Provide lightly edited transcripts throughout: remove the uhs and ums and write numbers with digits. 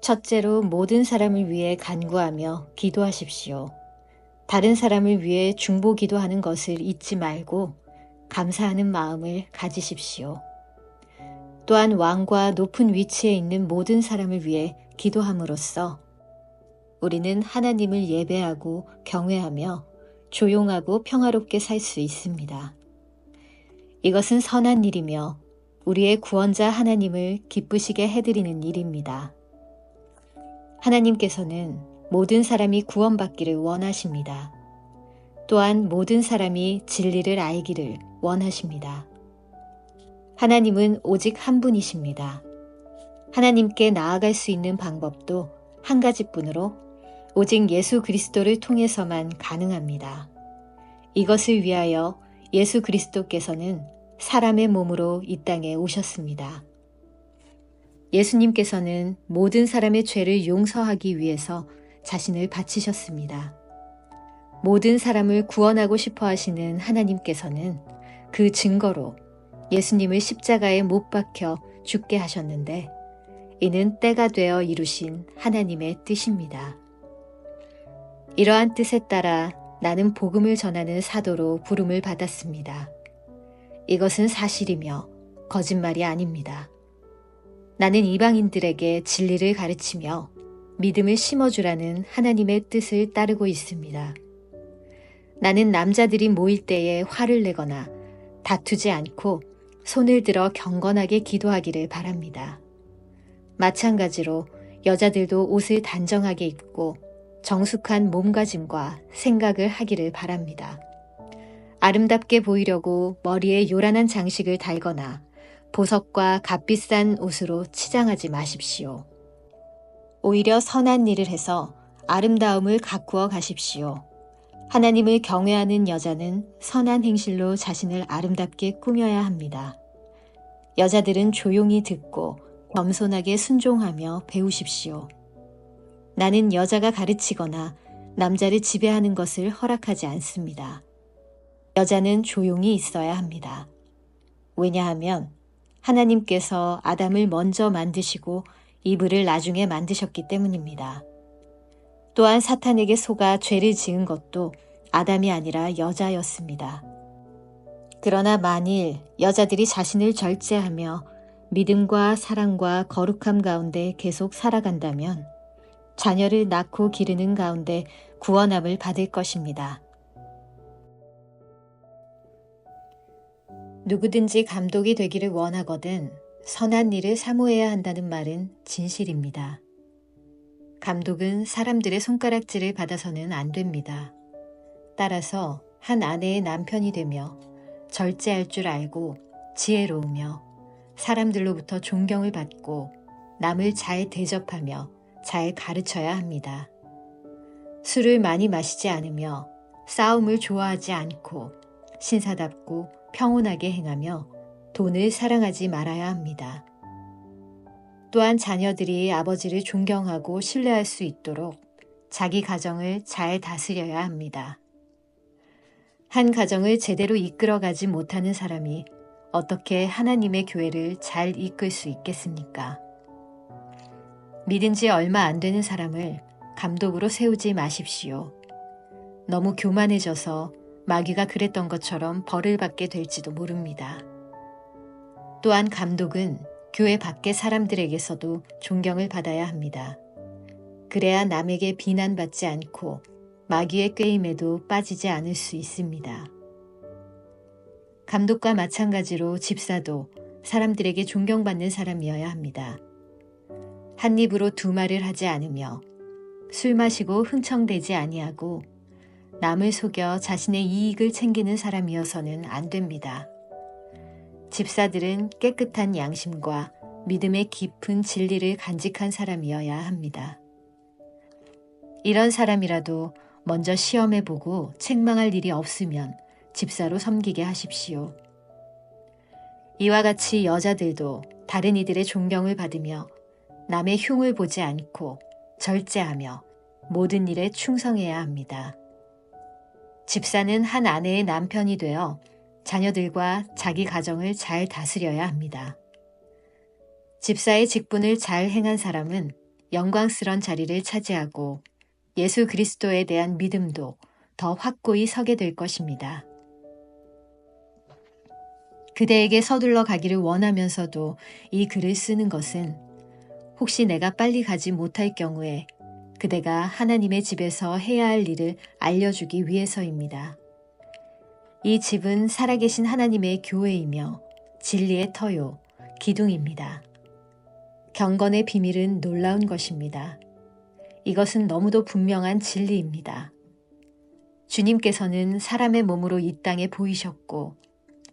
첫째로 모든 사람을 위해 간구하며 기도하십시오. 다른 사람을 위해 중보기도하는 것을 잊지 말고 감사하는 마음을 가지십시오. 또한 왕과 높은 위치에 있는 모든 사람을 위해 기도함으로써 우리는 하나님을 예배하고 경외하며 조용하고 평화롭게 살 수 있습니다. 이것은 선한 일이며 우리의 구원자 하나님을 기쁘시게 해드리는 일입니다. 하나님께서는 모든 사람이 구원받기를 원하십니다. 또한 모든 사람이 진리를 알기를 원하십니다. 하나님은 오직 한 분이십니다. 하나님께 나아갈 수 있는 방법도 한 가지뿐으로 오직 예수 그리스도를 통해서만 가능합니다. 이것을 위하여 예수 그리스도께서는 사람의 몸으로 이 땅에 오셨습니다. 예수님께서는 모든 사람의 죄를 용서하기 위해서 자신을 바치셨습니다. 모든 사람을 구원하고 싶어 하시는 하나님께서는 그 증거로 예수님을 십자가에 못 박혀 죽게 하셨는데 이는 때가 되어 이루신 하나님의 뜻입니다. 이러한 뜻에 따라 나는 복음을 전하는 사도로 부름을 받았습니다. 이것은 사실이며 거짓말이 아닙니다. 나는 이방인들에게 진리를 가르치며 믿음을 심어주라는 하나님의 뜻을 따르고 있습니다. 나는 남자들이 모일 때에 화를 내거나 다투지 않고 손을 들어 경건하게 기도하기를 바랍니다. 마찬가지로 여자들도 옷을 단정하게 입고 정숙한 몸가짐과 생각을 하기를 바랍니다. 아름답게 보이려고 머리에 요란한 장식을 달거나 보석과 값비싼 옷으로 치장하지 마십시오. 오히려 선한 일을 해서 아름다움을 가꾸어 가십시오. 하나님을 경외하는 여자는 선한 행실로 자신을 아름답게 꾸며야 합니다. 여자들은 조용히 듣고 겸손하게 순종하며 배우십시오. 나는 여자가 가르치거나 남자를 지배하는 것을 허락하지 않습니다. 여자는 조용히 있어야 합니다. 왜냐하면 하나님께서 아담을 먼저 만드시고 이브를 나중에 만드셨기 때문입니다. 또한 사탄에게 속아 죄를 지은 것도 아담이 아니라 여자였습니다. 그러나 만일 여자들이 자신을 절제하며 믿음과 사랑과 거룩함 가운데 계속 살아간다면 자녀를 낳고 기르는 가운데 구원함을 받을 것입니다. 누구든지 감독이 되기를 원하거든 선한 일을 사모해야 한다는 말은 진실입니다. 감독은 사람들의 손가락질을 받아서는 안 됩니다. 따라서 한 아내의 남편이 되며 절제할 줄 알고 지혜로우며 사람들로부터 존경을 받고 남을 잘 대접하며 잘 가르쳐야 합니다. 술을 많이 마시지 않으며 싸움을 좋아하지 않고 신사답고 평온하게 행하며 돈을 사랑하지 말아야 합니다. 또한 자녀들이 아버지를 존경하고 신뢰할 수 있도록 자기 가정을 잘 다스려야 합니다. 한 가정을 제대로 이끌어가지 못하는 사람이 어떻게 하나님의 교회를 잘 이끌 수 있겠습니까? 믿은 지 얼마 안 되는 사람을 감독으로 세우지 마십시오. 너무 교만해져서 마귀가 그랬던 것처럼 벌을 받게 될지도 모릅니다. 또한 감독은 교회 밖의 사람들에게서도 존경을 받아야 합니다. 그래야 남에게 비난받지 않고 마귀의 꾀임에도 빠지지 않을 수 있습니다. 감독과 마찬가지로 집사도 사람들에게 존경받는 사람이어야 합니다. 한 입으로 두 말을 하지 않으며 술 마시고 흥청대지 아니하고 남을 속여 자신의 이익을 챙기는 사람이어서는 안 됩니다. 집사들은 깨끗한 양심과 믿음의 깊은 진리를 간직한 사람이어야 합니다. 이런 사람이라도 먼저 시험해보고 책망할 일이 없으면 집사로 섬기게 하십시오. 이와 같이 여자들도 다른 이들의 존경을 받으며 남의 흉을 보지 않고 절제하며 모든 일에 충성해야 합니다. 집사는 한 아내의 남편이 되어 자녀들과 자기 가정을 잘 다스려야 합니다. 집사의 직분을 잘 행한 사람은 영광스런 자리를 차지하고 예수 그리스도에 대한 믿음도 더 확고히 서게 될 것입니다. 그대에게 서둘러 가기를 원하면서도 이 글을 쓰는 것은 혹시 내가 빨리 가지 못할 경우에 그대가 하나님의 집에서 해야 할 일을 알려주기 위해서입니다. 이 집은 살아계신 하나님의 교회이며 진리의 터요, 기둥입니다. 경건의 비밀은 놀라운 것입니다. 이것은 너무도 분명한 진리입니다. 주님께서는 사람의 몸으로 이 땅에 보이셨고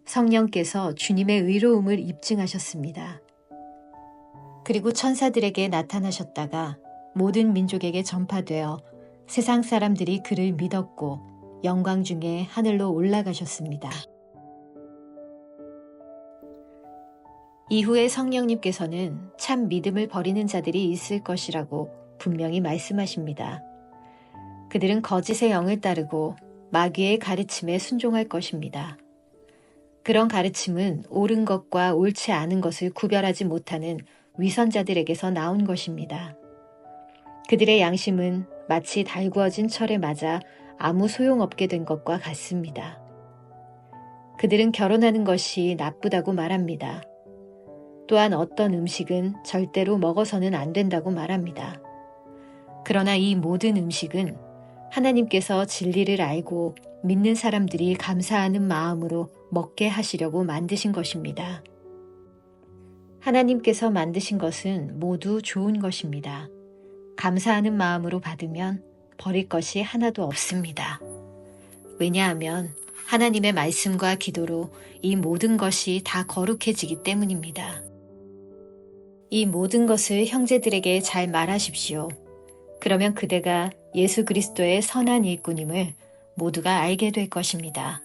성령께서 주님의 의로움을 입증하셨습니다. 그리고 천사들에게 나타나셨다가 모든 민족에게 전파되어 세상 사람들이 그를 믿었고 영광 중에 하늘로 올라가셨습니다. 이후에 성령님께서는 참 믿음을 버리는 자들이 있을 것이라고 분명히 말씀하십니다. 그들은 거짓의 영을 따르고 마귀의 가르침에 순종할 것입니다. 그런 가르침은 옳은 것과 옳지 않은 것을 구별하지 못하는 위선자들에게서 나온 것입니다. 그들의 양심은 마치 달구어진 철에 맞아 아무 소용없게 된 것과 같습니다. 그들은 결혼하는 것이 나쁘다고 말합니다. 또한 어떤 음식은 절대로 먹어서는 안 된다고 말합니다. 그러나 이 모든 음식은 하나님께서 진리를 알고 믿는 사람들이 감사하는 마음으로 먹게 하시려고 만드신 것입니다. 하나님께서 만드신 것은 모두 좋은 것입니다. 감사하는 마음으로 받으면 버릴 것이 하나도 없습니다. 왜냐하면 하나님의 말씀과 기도로 이 모든 것이 다 거룩해지기 때문입니다. 이 모든 것을 형제들에게 잘 말하십시오. 그러면 그대가 예수 그리스도의 선한 일꾼임을 모두가 알게 될 것입니다.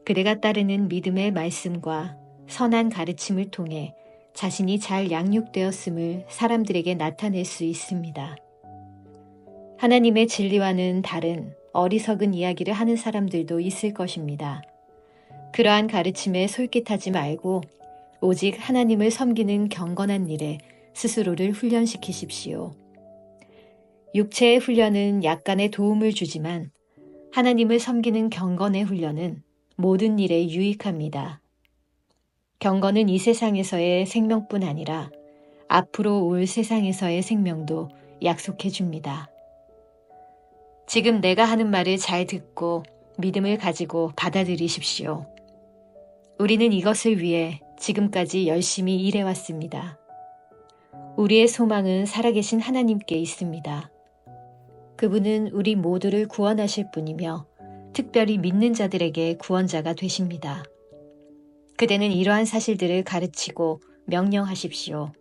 그대가 따르는 믿음의 말씀과 선한 가르침을 통해 자신이 잘 양육되었음을 사람들에게 나타낼 수 있습니다. 하나님의 진리와는 다른 어리석은 이야기를 하는 사람들도 있을 것입니다. 그러한 가르침에 솔깃하지 말고 오직 하나님을 섬기는 경건한 일에 스스로를 훈련시키십시오. 육체의 훈련은 약간의 도움을 주지만 하나님을 섬기는 경건의 훈련은 모든 일에 유익합니다. 경건은 이 세상에서의 생명뿐 아니라 앞으로 올 세상에서의 생명도 약속해 줍니다. 지금 내가 하는 말을 잘 듣고 믿음을 가지고 받아들이십시오. 우리는 이것을 위해 지금까지 열심히 일해왔습니다. 우리의 소망은 살아계신 하나님께 있습니다. 그분은 우리 모두를 구원하실 분이며 특별히 믿는 자들에게 구원자가 되십니다. 그대는 이러한 사실들을 가르치고 명령하십시오.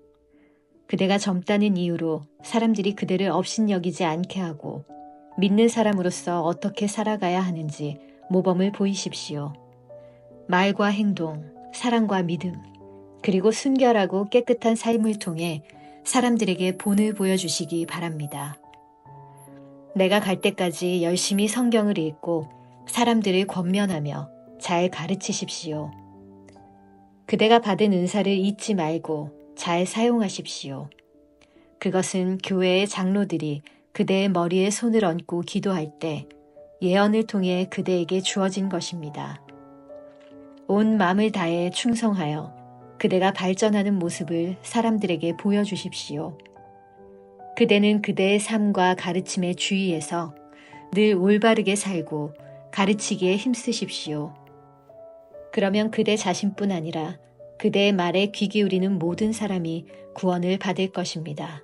그대가 젊다는 이유로 사람들이 그대를 업신여기지 않게 하고 믿는 사람으로서 어떻게 살아가야 하는지 모범을 보이십시오. 말과 행동, 사랑과 믿음, 그리고 순결하고 깨끗한 삶을 통해 사람들에게 본을 보여주시기 바랍니다. 내가 갈 때까지 열심히 성경을 읽고 사람들을 권면하며 잘 가르치십시오. 그대가 받은 은사를 잊지 말고 잘 사용하십시오. 그것은 교회의 장로들이 그대의 머리에 손을 얹고 기도할 때 예언을 통해 그대에게 주어진 것입니다. 온 마음을 다해 충성하여 그대가 발전하는 모습을 사람들에게 보여주십시오. 그대는 그대의 삶과 가르침에 주의해서 늘 올바르게 살고 가르치기에 힘쓰십시오. 그러면 그대 자신뿐 아니라 그대의 말에 귀 기울이는 모든 사람이 구원을 받을 것입니다.